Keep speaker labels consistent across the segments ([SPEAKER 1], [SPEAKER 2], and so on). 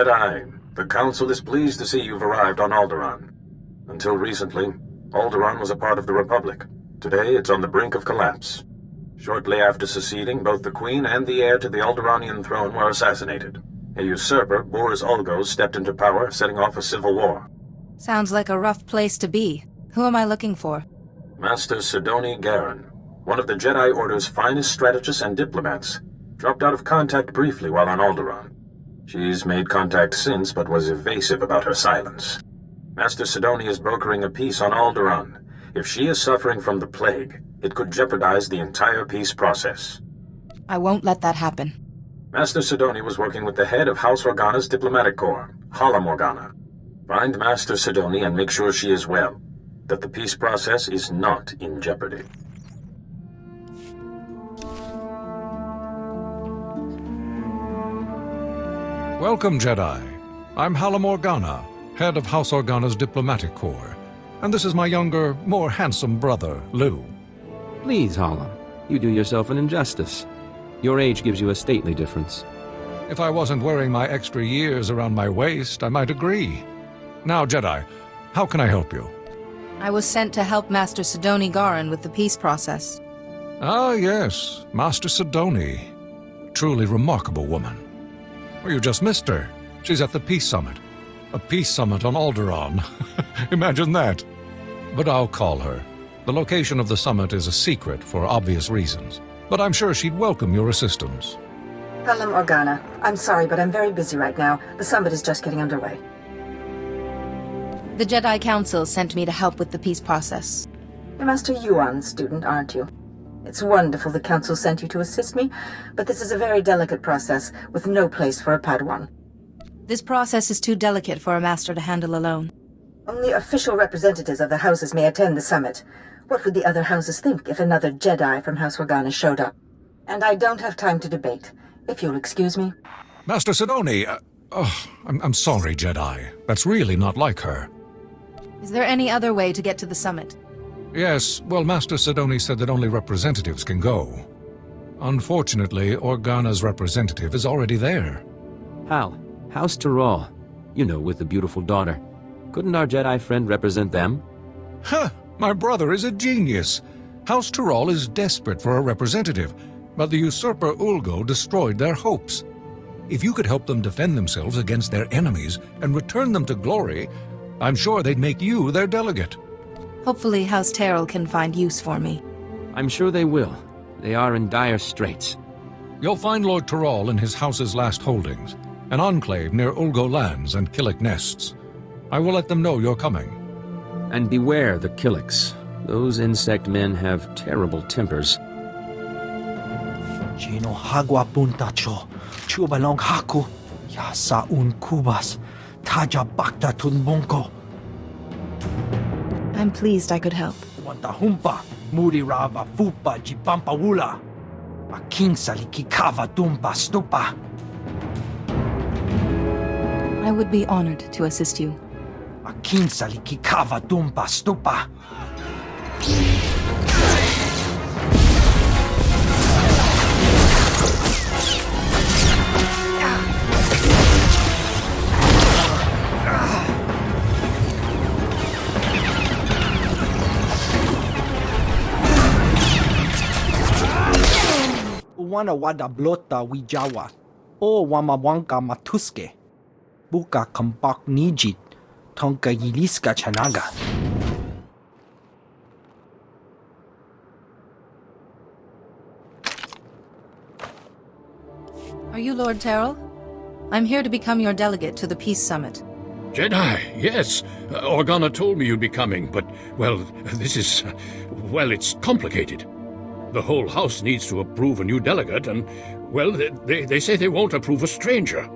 [SPEAKER 1] Jedi, the Council is pleased to see you've arrived on Alderaan. Until recently, Alderaan was a part of the Republic. Today, it's on the brink of collapse. Shortly after seceding, both the Queen and the heir to the Alderaanian throne were assassinated. A usurper, Boris Ulgo, stepped into power, setting off a civil war.
[SPEAKER 2] Sounds like a rough place to be. Who am I looking for?
[SPEAKER 1] Master Sidoni Garen, one of the Jedi Order's finest strategists and diplomats, dropped out of contact briefly while on Alderaan. She's made contact since, but was evasive about her silence. Master Sidoni is brokering a peace on Alderaan. If she is suffering from the plague, it could jeopardize the entire peace process.
[SPEAKER 2] I won't let that happen.
[SPEAKER 1] Master Sidoni was working with the head of House Organa's diplomatic corps, Hala Morgana. Find Master Sidoni and make sure she is well, that the peace process is not in jeopardy.
[SPEAKER 3] Welcome, Jedi. I'm Hala Morgana, head of House Organa's diplomatic corps. And this is my younger, more handsome brother, Lou.
[SPEAKER 4] Please, Hala. You do yourself an injustice. Your age gives you a stately difference.
[SPEAKER 3] If I wasn't wearing my extra years around my waist, I might agree. Now, Jedi, how can I help you?
[SPEAKER 2] I was sent to help Master Sidoni Garen with the peace process.
[SPEAKER 3] Ah, yes, Master Sidoni. Truly remarkable woman. Well, you just missed her. She's at the Peace Summit. A peace summit on Alderaan. Imagine that. But I'll call her. The location of the summit is a secret for obvious reasons. But I'm sure she'd welcome your assistance.
[SPEAKER 5] Hala Morgana, I'm sorry, but I'm very busy right now. The summit is just getting underway.
[SPEAKER 2] The Jedi Council sent me to help with the peace process.
[SPEAKER 5] You're Master Yuan's student, aren't you? It's wonderful the Council sent you to assist me, but this is a very delicate process with no place for a Padawan.
[SPEAKER 2] This process is too delicate for a master to handle alone.
[SPEAKER 5] Only official representatives of the houses may attend the summit. What would the other houses think if another Jedi from House Organa showed up? And I don't have time to debate. If you'll excuse me.
[SPEAKER 3] Master Sidoni, I'm sorry, Jedi. That's really not like her.
[SPEAKER 2] Is there any other way to get to the summit?
[SPEAKER 3] Yes, well, Master Sidoni said that only representatives can go. Unfortunately, Organa's representative is already there.
[SPEAKER 4] Hal, House Tyrrell. You know, with the beautiful daughter. Couldn't our Jedi friend represent them?
[SPEAKER 3] Huh! My brother is a genius. House Tyrrell is desperate for a representative, but the usurper Ulgo destroyed their hopes. If you could help them defend themselves against their enemies and return them to glory, I'm sure they'd make you their delegate.
[SPEAKER 2] Hopefully House Tyrrell can find use for me.
[SPEAKER 4] I'm sure they will. They are in dire straits.
[SPEAKER 3] You'll find Lord Tyrrell in his house's last holdings, an enclave near Ulgo lands and Killik nests. I will let them know you're coming.
[SPEAKER 4] And beware the Killiks. Those insect men have terrible tempers.
[SPEAKER 6] Chino hagwa puntacho, chubalong haku, yasa un kubas, taja bakta tunbunko.
[SPEAKER 2] I'm pleased I could help.
[SPEAKER 6] Wantahumpa, muri rava fupa jipampa wula. Aking salikikava tumpa stupa.
[SPEAKER 2] I would be honored to assist you.
[SPEAKER 6] Aking salikikava tumpa stupa. Wana wada blota wijawa, o wamawanka matuske, buka kampak nijit, tonka yiliska chanaga.
[SPEAKER 2] Are you Lord Tyrrell? I'm here to become your delegate to the Peace Summit.
[SPEAKER 7] Jedi, yes. Organa told me you'd be coming, but, well, this is... well, it's complicated. The whole house needs to approve a new delegate, and, well, they say they won't approve a stranger.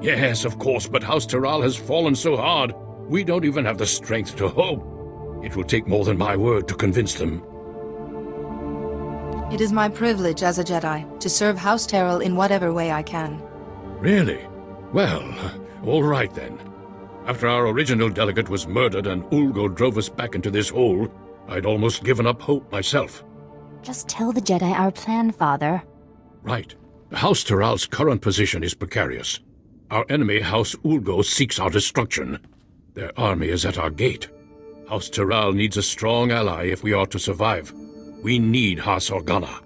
[SPEAKER 7] Yes, of course, but House Tyrrell has fallen so hard, we don't even have the strength to hope. It will take more than my word to convince them.
[SPEAKER 2] It is my privilege as a Jedi to serve House Tyrrell in whatever way I can.
[SPEAKER 7] Really? Well, all right then. After our original delegate was murdered and Ulgo drove us back into this hole, I'd almost given up hope myself.
[SPEAKER 8] Just tell the Jedi our plan, Father.
[SPEAKER 7] Right. House Tyrrell's current position is precarious. Our enemy, House Ulgo, seeks our destruction. Their army is at our gate. House Tyrrell needs a strong ally if we are to survive. We need House Organa.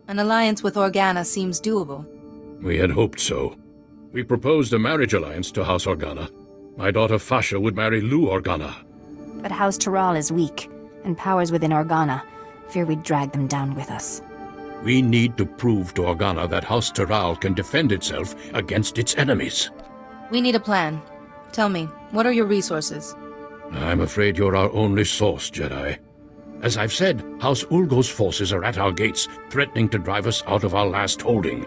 [SPEAKER 2] An alliance with Organa seems doable.
[SPEAKER 7] We had hoped so. We proposed a marriage alliance to House Organa. My daughter Fasha would marry Lou Organa.
[SPEAKER 8] But House Tyrrell is weak, and powers within Organa fear we'd drag them down with us.
[SPEAKER 7] We need to prove to Organa that House Tyrrell can defend itself against its enemies.
[SPEAKER 2] We need a plan. Tell me, what are your resources?
[SPEAKER 7] I'm afraid you're our only source, Jedi. As I've said, House Ulgo's forces are at our gates, threatening to drive us out of our last holding.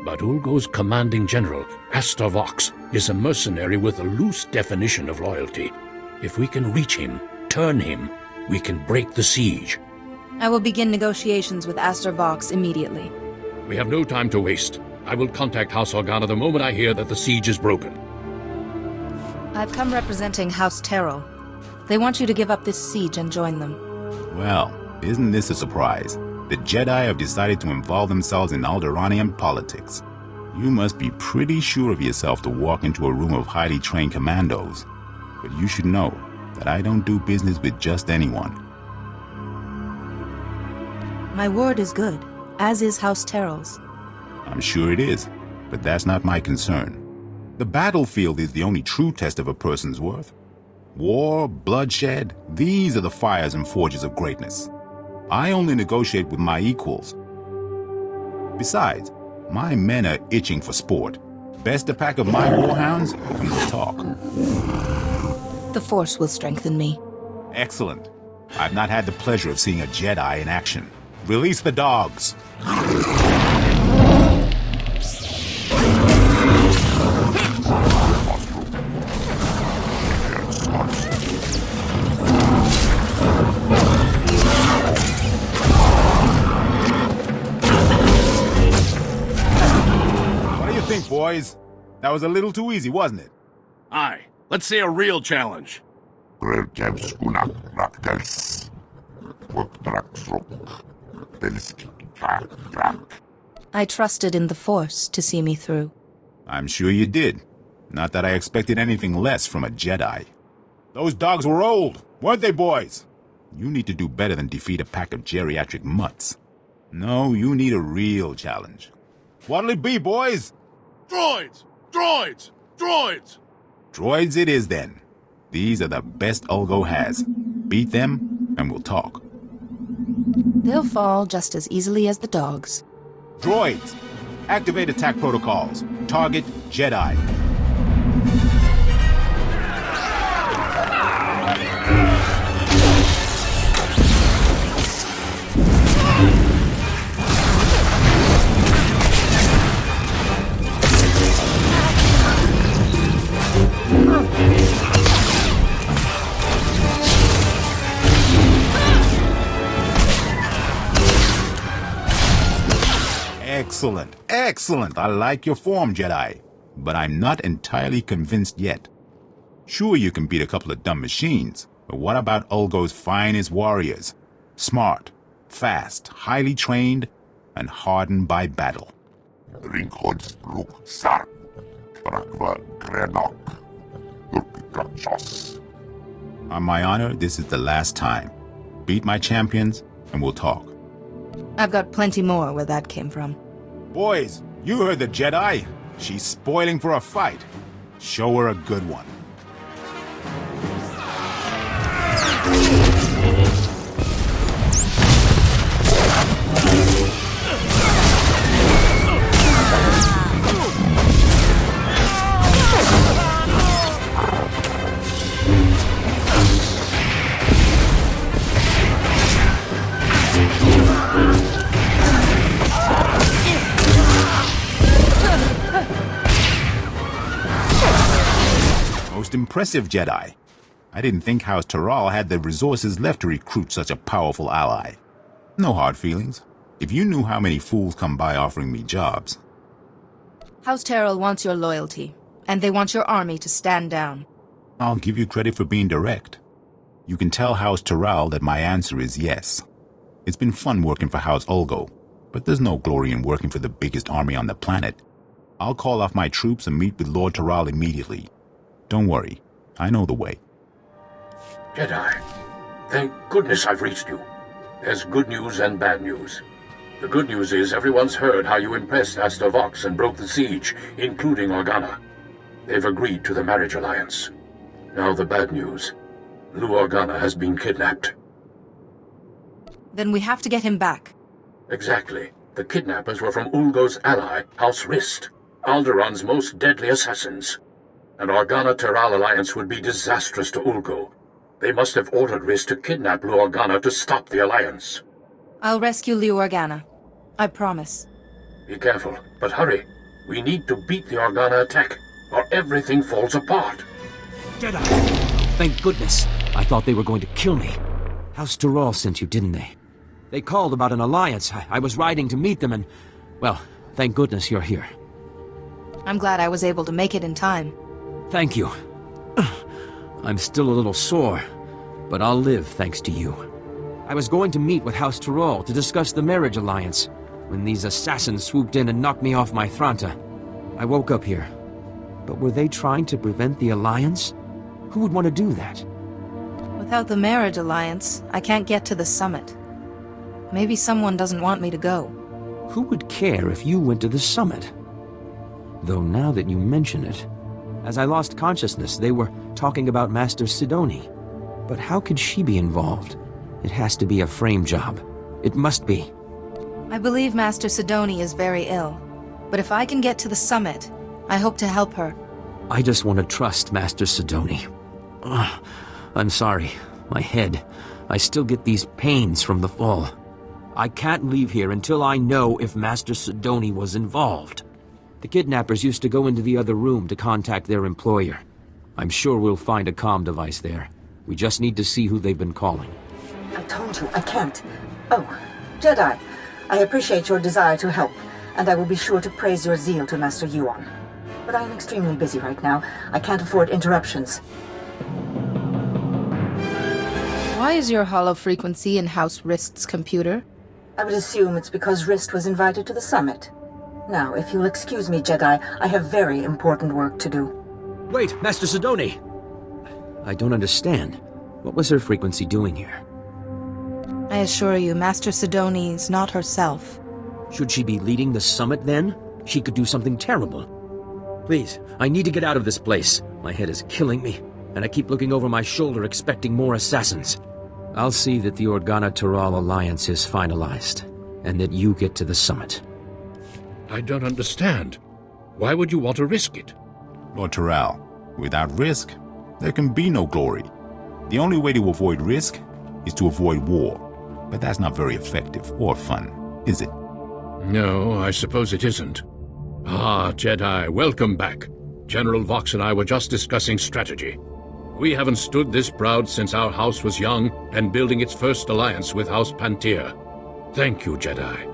[SPEAKER 7] But Ulgo's commanding general, Astor Vox, is a mercenary with a loose definition of loyalty. If we can reach him, turn him, we can break the siege.
[SPEAKER 2] I will begin negotiations with Astor Vox immediately.
[SPEAKER 7] We have no time to waste. I will contact House Organa the moment I hear that the siege is broken.
[SPEAKER 2] I've come representing House Terrell. They want you to give up this siege and join them.
[SPEAKER 9] Well, isn't this a surprise? The Jedi have decided to involve themselves in Alderaanian politics. You must be pretty sure of yourself to walk into a room of highly trained commandos. But you should know that I don't do business with just anyone.
[SPEAKER 2] My word is good, as is House Terrell's.
[SPEAKER 9] I'm sure it is, but that's not my concern. The battlefield is the only true test of a person's worth. War, bloodshed, these are the fires and forges of greatness. I only negotiate with my equals. Besides, my men are itching for sport. Best a pack of my warhounds, and we'll talk.
[SPEAKER 2] The Force will strengthen me.
[SPEAKER 9] Excellent. I've not had the pleasure of seeing a Jedi in action. Release the dogs. What do you think, boys? That was a little too easy, wasn't it?
[SPEAKER 10] Aye. Let's see a real challenge.
[SPEAKER 2] I trusted in the Force to see me through.
[SPEAKER 9] I'm sure you did. Not that I expected anything less from a Jedi. Those dogs were old, weren't they, boys? You need to do better than defeat a pack of geriatric mutts. No, you need a real challenge. What'll it be, boys?
[SPEAKER 10] Droids! Droids! Droids!
[SPEAKER 9] Droids it is, then. These are the best Ulgo has. Beat them, and we'll talk.
[SPEAKER 2] They'll fall just as easily as the dogs.
[SPEAKER 9] Droids! Activate attack protocols. Target Jedi. Excellent, excellent. I like your form, Jedi. But I'm not entirely convinced yet. Sure, you can beat a couple of dumb machines, but what about Ulgo's finest warriors? Smart, fast, highly trained, and hardened by battle. On my honor, this is the last time. Beat my champions, and we'll talk.
[SPEAKER 2] I've got plenty more where that came from.
[SPEAKER 9] Boys, you heard the Jedi. She's spoiling for a fight. Show her a good one. Most impressive, Jedi. I didn't think House Tyrrell had the resources left to recruit such a powerful ally. No hard feelings. If you knew how many fools come by offering me jobs.
[SPEAKER 2] House Terrell wants your loyalty, and they want your army to stand down.
[SPEAKER 9] I'll give you credit for being direct. You can tell House Tyrrell that my answer is yes. It's been fun working for House Ulgo, but there's no glory in working for the biggest army on the planet. I'll call off my troops and meet with Lord Taral immediately. Don't worry, I know the way.
[SPEAKER 7] Jedi, thank goodness I've reached you. There's good news and bad news. The good news is everyone's heard how you impressed Aster Vox and broke the siege, including Organa. They've agreed to the marriage alliance. Now the bad news. Lou Organa has been kidnapped.
[SPEAKER 2] Then we have to get him back.
[SPEAKER 7] Exactly. The kidnappers were from Ulgo's ally, House Rist, Alderaan's most deadly assassins. An Organa-Taral alliance would be disastrous to Ulgo. They must have ordered Rist to kidnap Lou Organa to stop the alliance.
[SPEAKER 2] I'll rescue Lou Organa. I promise.
[SPEAKER 7] Be careful, but hurry. We need to beat the Organa attack, or everything falls apart.
[SPEAKER 4] Jedi! Thank goodness. I thought they were going to kill me. House Taral sent you, didn't they? They called about an alliance. I was riding to meet them and... Well, thank goodness you're here.
[SPEAKER 2] I'm glad I was able to make it in time.
[SPEAKER 4] Thank you. I'm still a little sore, but I'll live thanks to you. I was going to meet with House Taral to discuss the marriage alliance when these assassins swooped in and knocked me off my Thranta. I woke up here. But were they trying to prevent the alliance? Who would want to do that?
[SPEAKER 2] Without the marriage alliance, I can't get to the summit. Maybe someone doesn't want me to go.
[SPEAKER 4] Who would care if you went to the summit? Though now that you mention it, as I lost consciousness, they were talking about Master Sidoni. But how could she be involved? It has to be a frame job. It must be.
[SPEAKER 2] I believe Master Sidoni is very ill. But if I can get to the summit, I hope to help her.
[SPEAKER 4] I just want to trust Master Sidoni. I'm sorry. My head. I still get these pains from the fall. I can't leave here until I know if Master Sidoni was involved. The kidnappers used to go into the other room to contact their employer. I'm sure we'll find a comm device there. We just need to see who they've been calling.
[SPEAKER 5] I told you, I can't. Oh, Jedi, I appreciate your desire to help, and I will be sure to praise your zeal to Master Yuan. But I am extremely busy right now. I can't afford interruptions.
[SPEAKER 2] Why is your hollow frequency in House Rist's computer?
[SPEAKER 5] I would assume it's because Rist was invited to the summit. Now, if you'll excuse me, Jedi, I have very important work to do.
[SPEAKER 4] Wait, Master Sidoni! I don't understand. What was her frequency doing here?
[SPEAKER 2] I assure you, Master Sidoni's not herself.
[SPEAKER 4] Should she be leading the summit, then? She could do something terrible. Please, I need to get out of this place. My head is killing me, and I keep looking over my shoulder expecting more assassins. I'll see that the Organa-Taral alliance is finalized, and that you get to the summit.
[SPEAKER 7] I don't understand. Why would you want to risk it?
[SPEAKER 9] Lord Taral, without risk, there can be no glory. The only way to avoid risk is to avoid war. But that's not very effective or fun, is it?
[SPEAKER 7] No, I suppose it isn't. Ah, Jedi, welcome back. General Vox and I were just discussing strategy. We haven't stood this proud since our house was young and building its first alliance with House Pantir. Thank you, Jedi.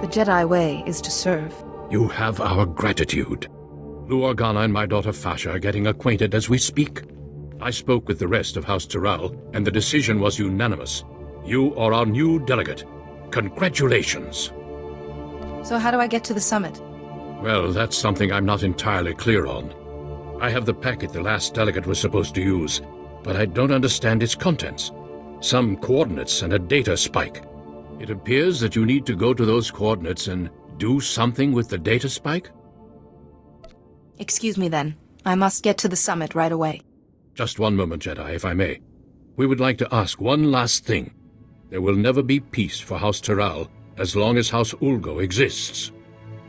[SPEAKER 2] The Jedi way is to serve.
[SPEAKER 7] You have our gratitude. Lou Organa and my daughter Fasha are getting acquainted as we speak. I spoke with the rest of House Taral, and the decision was unanimous. You are our new delegate. Congratulations.
[SPEAKER 2] So how do I get to the summit?
[SPEAKER 7] Well, that's something I'm not entirely clear on. I have the packet the last delegate was supposed to use, but I don't understand its contents. Some coordinates and a data spike. It appears that you need to go to those coordinates and do something with the data spike?
[SPEAKER 2] Excuse me then. I must get to the summit right away.
[SPEAKER 7] Just one moment, Jedi, if I may. We would like to ask one last thing. There will never be peace for House Taral as long as House Ulgo exists.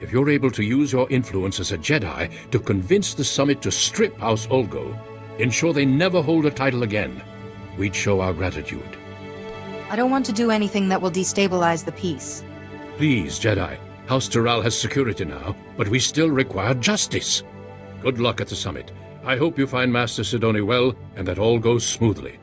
[SPEAKER 7] If you're able to use your influence as a Jedi to convince the summit to strip House Ulgo, ensure they never hold a title again, we'd show our gratitude.
[SPEAKER 2] I don't want to do anything that will destabilize the peace.
[SPEAKER 7] Please, Jedi. House Taral has security now, but we still require justice. Good luck at the summit. I hope you find Master Sidoni well, and that all goes smoothly.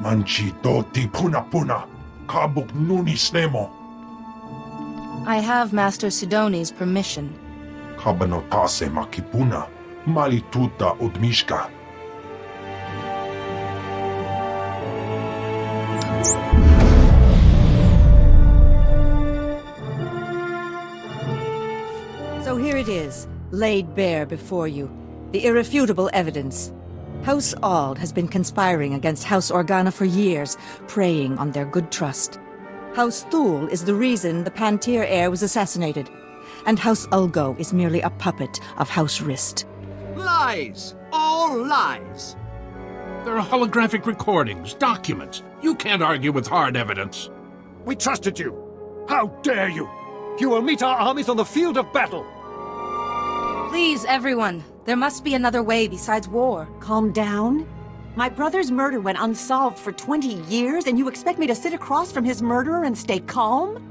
[SPEAKER 11] Manchi doti puna puna. Kabuk nuni snemo.
[SPEAKER 2] I have Master Sidoni's permission.
[SPEAKER 11] Kabanotase makipuna. Malituta udmishka.
[SPEAKER 5] So here it is, laid bare before you. The irrefutable evidence. House Ald has been conspiring against House Organa for years, preying on their good trust. House Thule is the reason the Pantir heir was assassinated. And House Ulgo is merely a puppet of House Rist.
[SPEAKER 12] Lies! All lies!
[SPEAKER 7] There are holographic recordings, documents. You can't argue with hard evidence.
[SPEAKER 6] We trusted you. How dare you? You will meet our armies on the field of battle.
[SPEAKER 2] Please, everyone. There must be another way besides war.
[SPEAKER 13] Calm down. My brother's murder went unsolved for 20 years, and you expect me to sit across from his murderer and stay calm?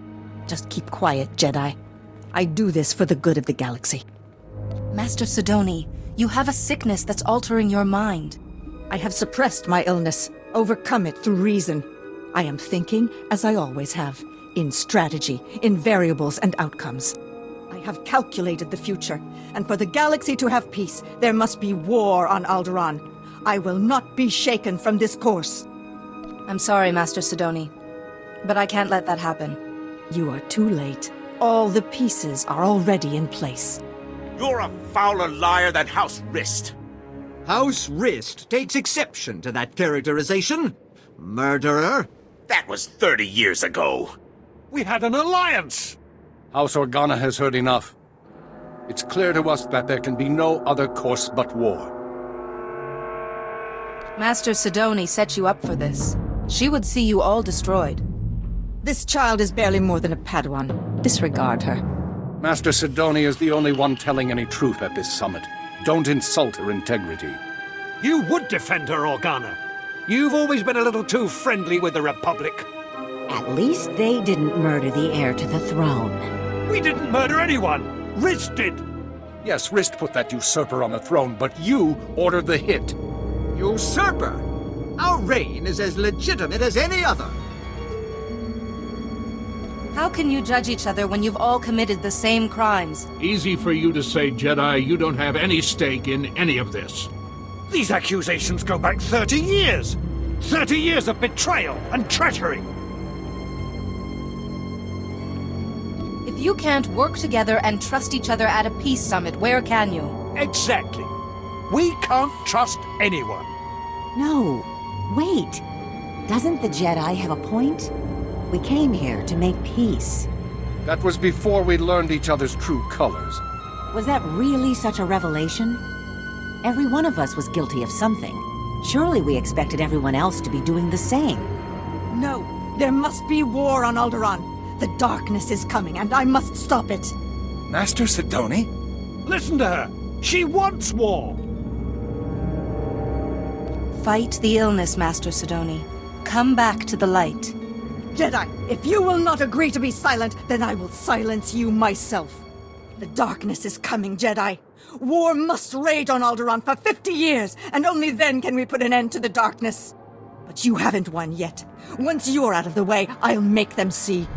[SPEAKER 5] Just keep quiet, Jedi. I do this for the good of the galaxy.
[SPEAKER 2] Master Sidoni, you have a sickness that's altering your mind.
[SPEAKER 5] I have suppressed my illness, overcome it through reason. I am thinking, as I always have, in strategy, in variables and outcomes. I have calculated the future, and for the galaxy to have peace, there must be war on Alderaan. I will not be shaken from this course.
[SPEAKER 2] I'm sorry, Master Sidoni, but I can't let that happen.
[SPEAKER 5] You are too late. All the pieces are already in place.
[SPEAKER 12] You're a fouler liar than House Rist.
[SPEAKER 6] House Rist takes exception to that characterization. Murderer.
[SPEAKER 12] That was 30 years ago.
[SPEAKER 6] We had an alliance.
[SPEAKER 3] House Organa has heard enough. It's clear to us that there can be no other course but war.
[SPEAKER 2] Master Sidoni set you up for this. She would see you all destroyed.
[SPEAKER 5] This child is barely more than a Padawan. Disregard her.
[SPEAKER 3] Master Sidoni is the only one telling any truth at this summit. Don't insult her integrity.
[SPEAKER 6] You would defend her, Organa. You've always been a little too friendly with the Republic.
[SPEAKER 13] At least they didn't murder the heir to the throne.
[SPEAKER 6] We didn't murder anyone. Rist did.
[SPEAKER 3] Yes, Rist put that usurper on the throne, but you ordered the hit.
[SPEAKER 6] Usurper? Our reign is as legitimate as any other.
[SPEAKER 2] How can you judge each other when you've all committed the same crimes?
[SPEAKER 7] Easy for you to say, Jedi, you don't have any stake in any of this.
[SPEAKER 6] These accusations go back 30 years. 30 years of betrayal and treachery.
[SPEAKER 2] If you can't work together and trust each other at a peace summit, where can you?
[SPEAKER 6] Exactly. We can't trust anyone.
[SPEAKER 13] No, wait. Doesn't the Jedi have a point? We came here to make peace.
[SPEAKER 3] That was before we learned each other's true colors.
[SPEAKER 13] Was that really such a revelation? Every one of us was guilty of something. Surely we expected everyone else to be doing the same.
[SPEAKER 5] No, there must be war on Alderaan. The darkness is coming, and I must stop it.
[SPEAKER 6] Master Sidoni? Listen to her. She wants war.
[SPEAKER 2] Fight the illness, Master Sidoni. Come back to the light.
[SPEAKER 5] Jedi, if you will not agree to be silent, then I will silence you myself. The darkness is coming, Jedi. War must rage on Alderaan for 50 years, and only then can we put an end to the darkness. But you haven't won yet. Once you're out of the way, I'll make them see.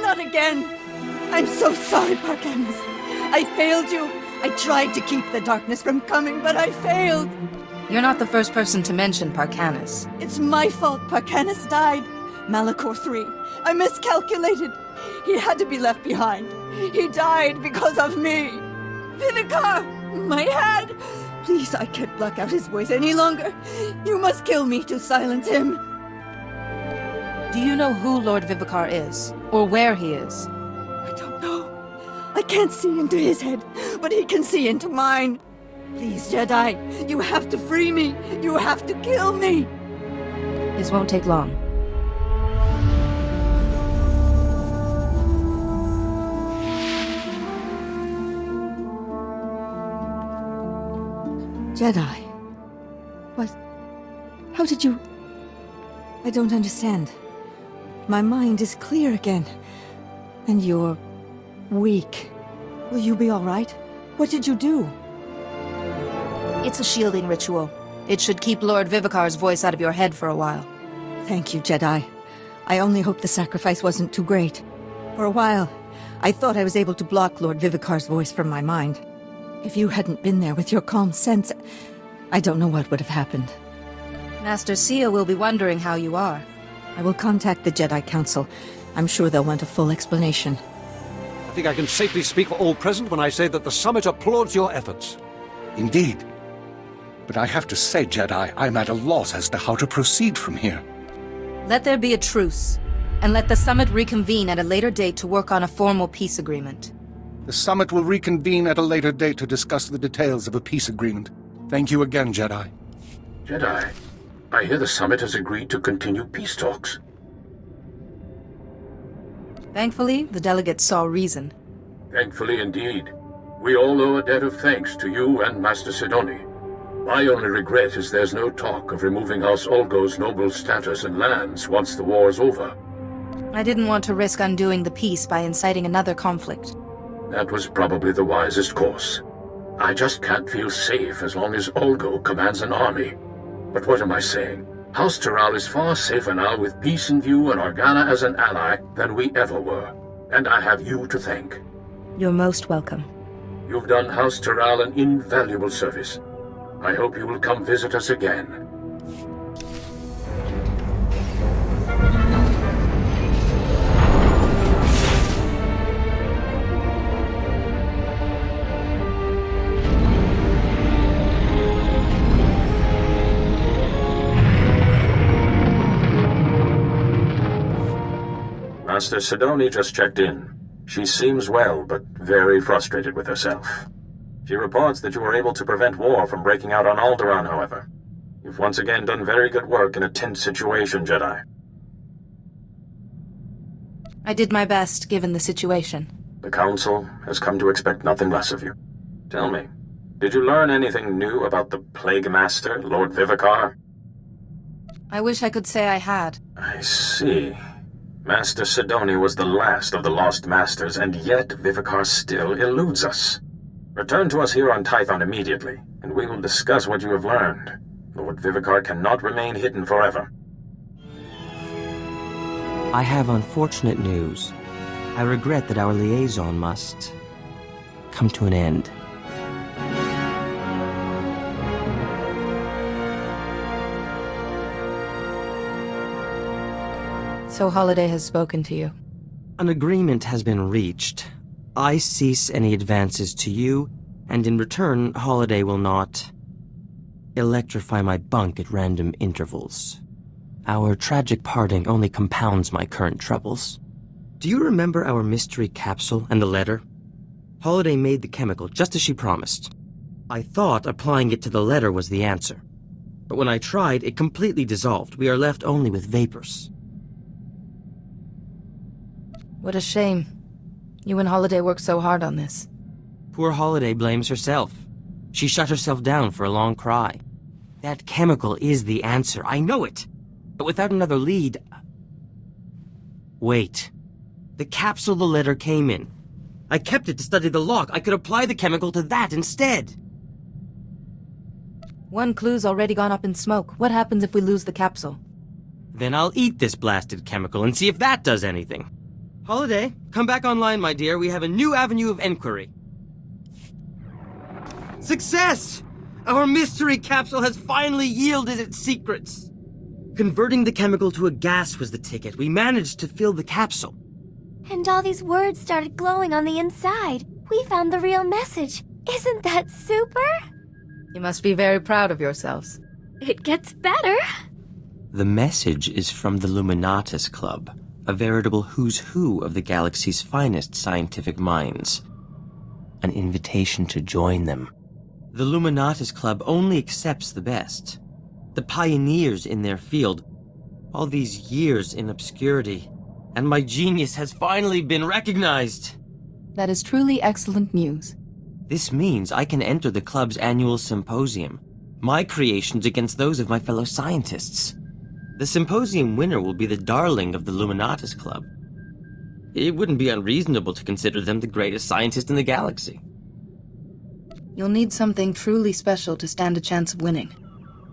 [SPEAKER 5] Not again. I'm so sorry, Parcanis. I failed you. I tried to keep the darkness from coming, but I failed.
[SPEAKER 2] You're not the first person to mention Parcanis.
[SPEAKER 5] It's my fault Parcanis died. Malachor III. I miscalculated. He had to be left behind. He died because of me. Vinegar! My head! Please, I can't block out his voice any longer. You must kill me to silence him.
[SPEAKER 2] Do you know who Lord Vivicar is? Or where he is?
[SPEAKER 5] I don't know. I can't see into his head, but he can see into mine. Please, Jedi, you have to free me. You have to kill me.
[SPEAKER 2] This won't take long.
[SPEAKER 5] Jedi. What? How did you... I don't understand. My mind is clear again. And you're... weak. Will you be all right? What did you do?
[SPEAKER 2] It's a shielding ritual. It should keep Lord Vivicar's voice out of your head for a while.
[SPEAKER 5] Thank you, Jedi. I only hope the sacrifice wasn't too great. For a while, I thought I was able to block Lord Vivicar's voice from my mind. If you hadn't been there with your calm sense, I don't know what would have happened.
[SPEAKER 2] Master Sia will be wondering how you are.
[SPEAKER 5] I will contact the Jedi Council. I'm sure they'll want a full explanation.
[SPEAKER 14] I think I can safely speak for all present when I say that the Summit applauds your efforts.
[SPEAKER 15] Indeed. But I have to say, Jedi, I'm at a loss as to how to proceed from here.
[SPEAKER 2] Let there be a truce, and let the Summit reconvene at a later date to work on a formal peace agreement.
[SPEAKER 15] The Summit will reconvene at a later date to discuss the details of a peace agreement. Thank you again, Jedi.
[SPEAKER 1] Jedi, I hear the Summit has agreed to continue peace talks.
[SPEAKER 2] Thankfully, the delegates saw reason.
[SPEAKER 1] Thankfully indeed. We all owe a debt of thanks to you and Master Sidoni. My only regret is there's no talk of removing House Olgo's noble status and lands once the war is over.
[SPEAKER 2] I didn't want to risk undoing the peace by inciting another conflict.
[SPEAKER 1] That was probably the wisest course. I just can't feel safe as long as Olgo commands an army. But what am I saying? House Taral is far safer now with peace in view and Organa as an ally than we ever were. And I have you to thank.
[SPEAKER 2] You're most welcome.
[SPEAKER 1] You've done House Taral an invaluable service. I hope you will come visit us again. Master Sidoni just checked in. She seems well, but very frustrated with herself. She reports that you were able to prevent war from breaking out on Alderaan, however. You've once again done very good work in a tense situation, Jedi.
[SPEAKER 2] I did my best, given the situation.
[SPEAKER 1] The Council has come to expect nothing less of you. Tell me, did you learn anything new about the Plague Master, Lord Vivicar?
[SPEAKER 2] I wish I could say I had.
[SPEAKER 1] I see. Master Sidoni was the last of the Lost Masters, and yet Vivicar still eludes us. Return to us here on Tython immediately, and we will discuss what you have learned. Lord Vivicar cannot remain hidden forever.
[SPEAKER 4] I have unfortunate news. I regret that our liaison must come to an end.
[SPEAKER 2] So Holiday has spoken to you.
[SPEAKER 4] An agreement has been reached. I cease any advances to you, and in return, Holiday will not electrify my bunk at random intervals. Our tragic parting only compounds my current troubles. Do you remember our mystery capsule and the letter? Holiday made the chemical just as she promised. I thought applying it to the letter was the answer. But when I tried, it completely dissolved. We are left only with vapors.
[SPEAKER 2] What a shame. You and Holiday worked so hard on this.
[SPEAKER 4] Poor Holiday blames herself. She shut herself down for a long cry. That chemical is the answer, I know it. But without another lead... Wait. The capsule the letter came in. I kept it to study the log. I could apply the chemical to that instead.
[SPEAKER 2] One clue's already gone up in smoke. What happens if we lose the capsule?
[SPEAKER 4] Then I'll eat this blasted chemical and see if that does anything. Holiday, come back online, my dear. We have a new avenue of enquiry. Success! Our mystery capsule has finally yielded its secrets. Converting the chemical to a gas was the ticket. We managed to fill the capsule.
[SPEAKER 16] And all these words started glowing on the inside. We found the real message. Isn't that super?
[SPEAKER 2] You must be very proud of yourselves.
[SPEAKER 16] It gets better.
[SPEAKER 17] The message is from the Luminatus Club, a veritable who's who of the galaxy's finest scientific minds. An invitation to join them. The Luminatus Club only accepts the best. The pioneers in their field. All these years in obscurity. And my genius has finally been recognized.
[SPEAKER 2] That is truly excellent news.
[SPEAKER 17] This means I can enter the club's annual symposium. My creations against those of my fellow scientists. The symposium winner will be the darling of the Luminatus Club. It wouldn't be unreasonable to consider them the greatest scientist in the galaxy.
[SPEAKER 2] You'll need something truly special to stand a chance of winning.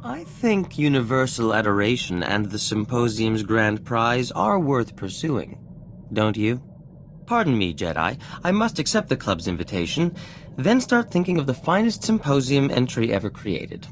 [SPEAKER 17] I think universal adoration and the symposium's grand prize are worth pursuing. Don't you? Pardon me, Jedi. I must accept the club's invitation, then start thinking of the finest symposium entry ever created.